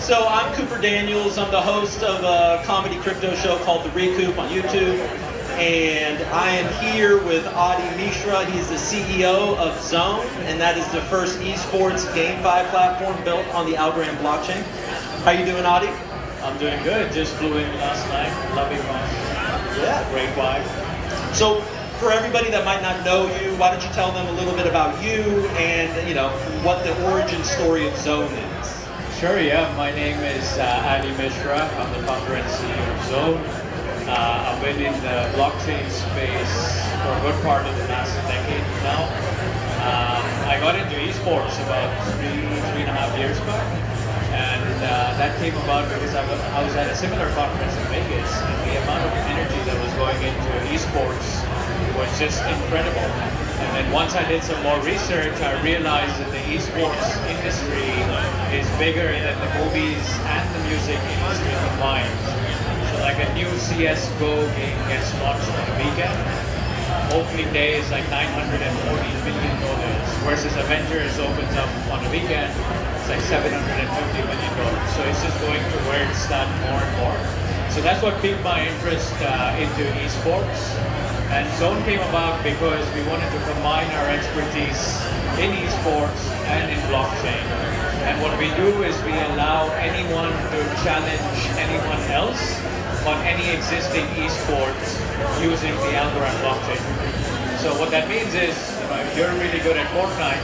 So I'm Cooper Daniels. I'm the host of a comedy crypto show called the ReCoop on YouTube. And I am here with Adi Mishra. He's the CEO of Zone, and that is the first esports GameFi platform built on the Algorand blockchain. How you doing, Adi? I'm doing good. Just flew in last night. Lovely run. Yeah. Great vibe. So for everybody that might not know you, why don't you tell them a little bit about you and what the origin story of Zone is? Sure, yeah. My name is Adi Mishra. I'm the founder and CEO of Zone. I've been in the blockchain space for a good part of the last decade now. I got into esports about three and a half years back. And that came about because I was at a similar conference in Vegas, and the amount of energy that was going into esports was just incredible. And then once I did some more research, I realized that the esports industry is bigger than the movies and the music industry combined. So like a new CSGO game gets launched on a weekend, opening day is like $940 million, versus Avengers opens up on a weekend, it's like $750 million. So it's just going towards that more and more. So that's what piqued my interest into esports. And Zone came about because we wanted to combine our expertise in esports and in blockchain. And what we do is we allow anyone to challenge anyone else on any existing esports using the Algorand blockchain. So what that means is, if you're really good at Fortnite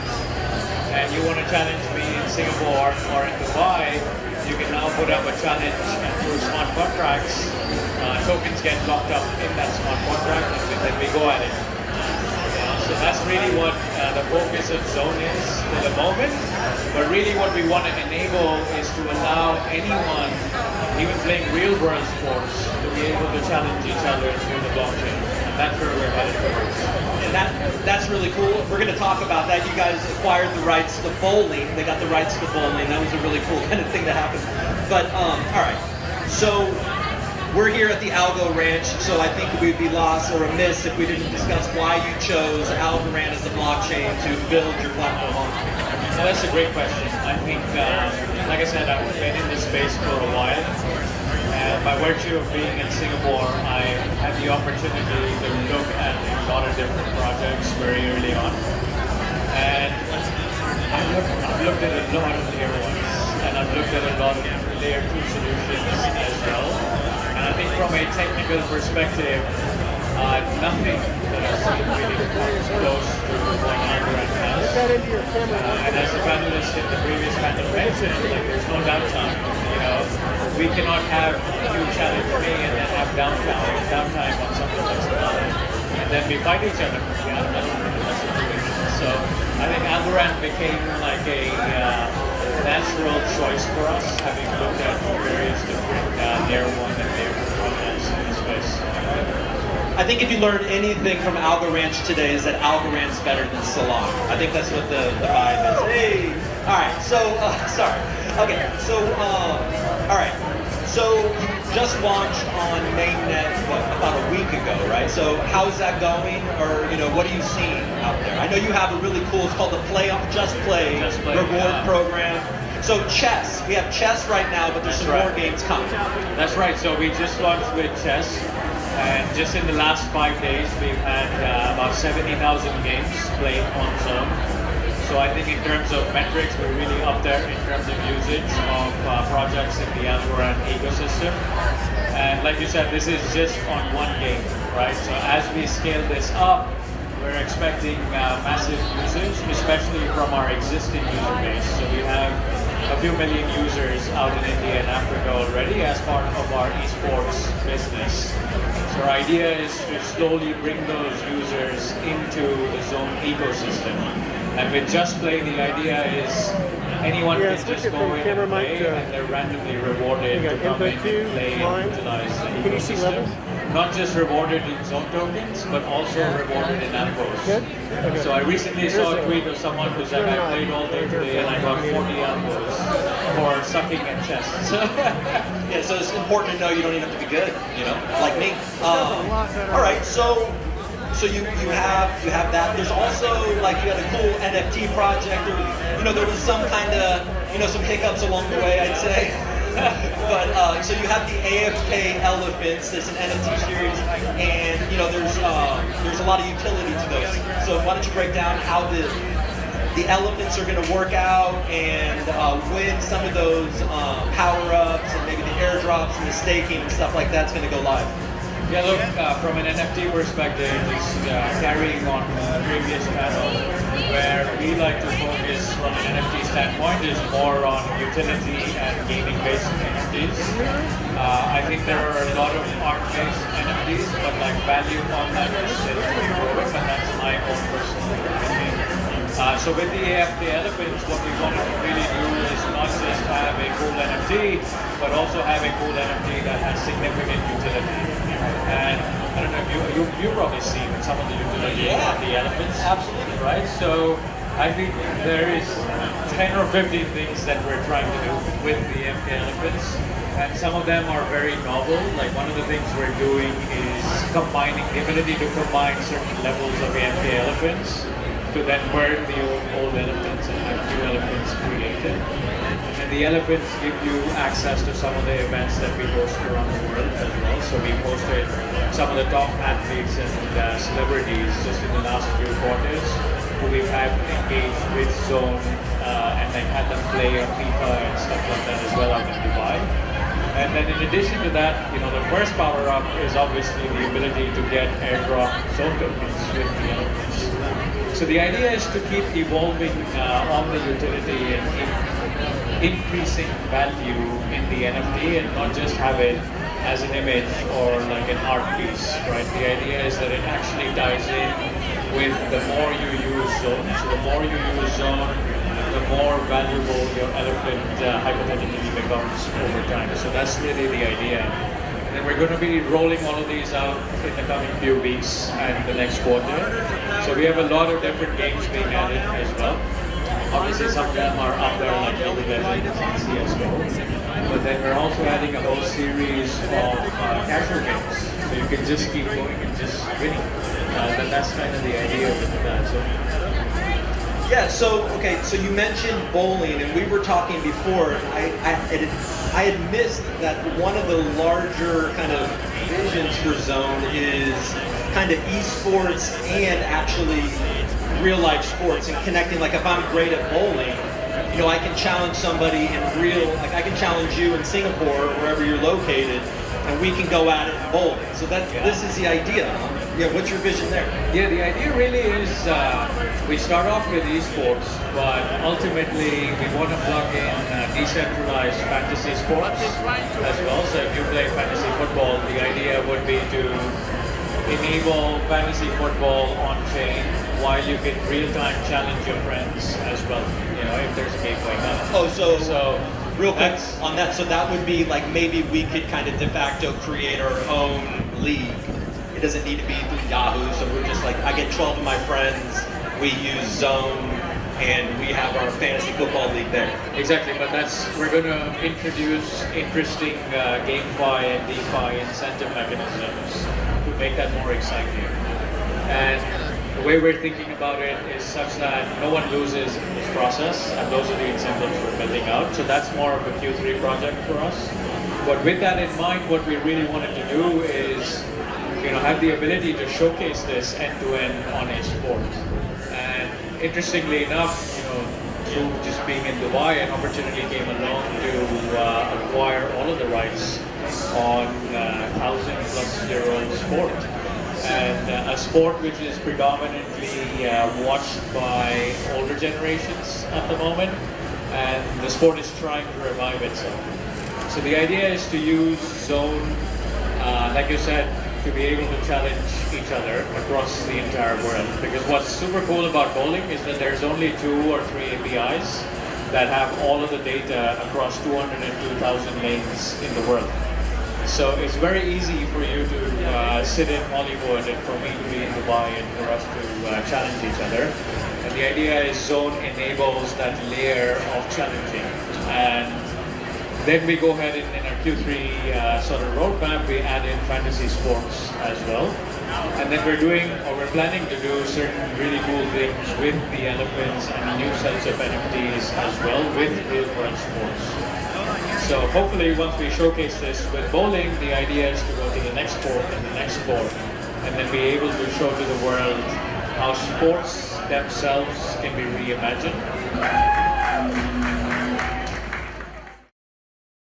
and you want to challenge me in Singapore or in Dubai, you can now put up a challenge, and through smart contracts, tokens get locked up in that smart contract, and then we go at it. So that's really what the focus of Zone is for the moment. But really what we want to enable is to allow anyone, even playing real world sports, to be able to challenge each other through the blockchain. And that's where we're headed towards. And that's really cool. We're going to talk about that. You guys acquired the rights to bowling. They got the rights to bowling. That was a really cool kind of thing to happen. But all right. So we're here at the AlgoRanch, so I think we'd be lost or remiss if we didn't discuss why you chose Algorand as the blockchain to build your platform on. So that's a great question. I think, like I said, I've been in this space for a while. And by virtue of being in Singapore, I had the opportunity to look at a lot of different projects very early on. And I've looked at a lot of layer ones, and I've looked at a lot of layer 2 solutions as well. And I think from a technical perspective, nothing that I've seen really comes close to what Algorand has. And as the panelist in the previous panel mentioned, there's no downtime. We cannot have you challenge me and then have downtime on something that's another. And then we fight each other. So I think Algorand became like a natural choice for us, having looked at various different layer 1 and layer 2 projects in the space. I think if you learned anything from AlgoRanch today is that Algorand's better than Salon. I think that's what the vibe is. Hey! Alright, so, sorry. Okay, so, alright. So you just launched on mainnet, about a week ago, right? So how's that going? Or, what are you seeing out there? I know you have a really cool, it's called the Just Play reward program. So chess, we have chess right now, but there's some more games coming. That's right, so we just launched with chess. And just in the last 5 days, we've had about 70,000 games played on Zone. So I think in terms of metrics, we're really up there in terms of usage of projects in the Algorand ecosystem. And like you said, this is just on one game, right? So as we scale this up, we're expecting massive usage, especially from our existing user base. So we have a few million users out in India and Africa already as part of our esports business. So our idea is to slowly bring those users into the Zone ecosystem. And with Just Play, the idea is anyone can just go in and play, and they're randomly rewarded to come in and play and utilize the ecosystem. Not just rewarded in Zone tokens, but also rewarded in algos. So I recently saw a tweet of someone who said, I played all day today and I got 40 algos for sucking at chess. Yeah, so it's important to know you don't even have to be good, like me. All right, so you have that. There's also like you had a cool NFT project, or there was some kind of some hiccups along the way, I'd say. But so you have the AFK elephants. There's an NFT series, and there's a lot of utility to those. So why don't you break down how the elephants are going to work out, and when some of those power-ups and maybe the airdrops and the staking and stuff like that's going to go live. Yeah, look, from an NFT perspective, it's carrying on the previous panel, where we like to focus from an NFT standpoint is more on utility and gaming-based NFTs. I think there are a lot of art-based NFTs, but like value on that is still growing, and that's my own personal opinion. So with the AFK elephants, what we wanted to really do is not just have a cool NFT, but also have a cool NFT that has significant utility. And I don't know, you probably seen some of the utility of the elephants. Absolutely. Right? So I think there is 10 or 15 things that we're trying to do with the AFK elephants. And some of them are very novel. Like one of the things we're doing is combining the ability to combine certain levels of AFK elephants to then burn the old elephants and have new elephants created. And then the elephants give you access to some of the events that we host around the world as well. So we hosted some of the top athletes and celebrities just in the last few quarters who we've had engaged with Zone and then had them play on FIFA and stuff like that as well out in Dubai. And then in addition to that, the first power-up is obviously the ability to get airdrop zone tokens with the elephants. So the idea is to keep evolving on the utility and keep increasing value in the NFT and not just have it as an image or like an art piece, right? The idea is that it actually ties in with the more you use Zone. So the more you use Zone, the more valuable your elephant hypothetically becomes over time. So that's really the idea. And then we're going to be rolling all of these out in the coming few weeks and the next quarter. So we have a lot of different games being added as well. Obviously some of them are up there like League of Legends and CSGO. But then we're also adding a whole series of casual games. So you can just keep going and just winning. That's kind of the idea with that. Yeah, so you mentioned bowling, and we were talking before. I had missed that one of the larger kind of visions for Zone is kind of esports and actually real life sports and connecting. Like if I'm great at bowling, I can challenge somebody in I can challenge you in Singapore or wherever you're located, and we can go at it in bowling. So this is the idea. Yeah, what's your vision there? Yeah, the idea really is we start off with esports, but ultimately we want to plug in decentralized fantasy sports as well. So if you play fantasy football, the idea would be to enable fantasy football on chain while you can real-time challenge your friends as well, if there's a game going on. Oh, so real quick on that, so that would be like maybe we could kind of de facto create our own league. It doesn't need to be through Yahoo, so we're just like, I get 12 of my friends, we use Zone, and we have our fantasy football league there. Exactly, but we're going to introduce interesting GameFi and DeFi incentive mechanisms to make that more exciting. And the way we're thinking about it is such that no one loses in this process, and those are the incentives we're building out. So that's more of a Q3 project for us. But with that in mind, what we really wanted to do is have the ability to showcase this end-to-end on a sport. And interestingly enough, through just being in Dubai, an opportunity came along to acquire all of the rights on 1,000-plus-year-old sport. And a sport which is predominantly watched by older generations at the moment, and the sport is trying to revive itself. So the idea is to use Zone, like you said, to be able to challenge each other across the entire world. Because what's super cool about bowling is that there's only 2 or 3 APIs that have all of the data across 202,000 lanes in the world. So it's very easy for you to sit in Hollywood and for me to be in Dubai and for us to challenge each other. And the idea is Zone enables that layer of challenging. And then we go ahead in our Q3 sort of roadmap, we add in fantasy sports as well. And then we're planning to do certain really cool things with the elephants and new sets of NFTs as well with real world sports. So hopefully once we showcase this with bowling, the idea is to go to the next sport and the next sport, and then be able to show to the world how sports themselves can be reimagined.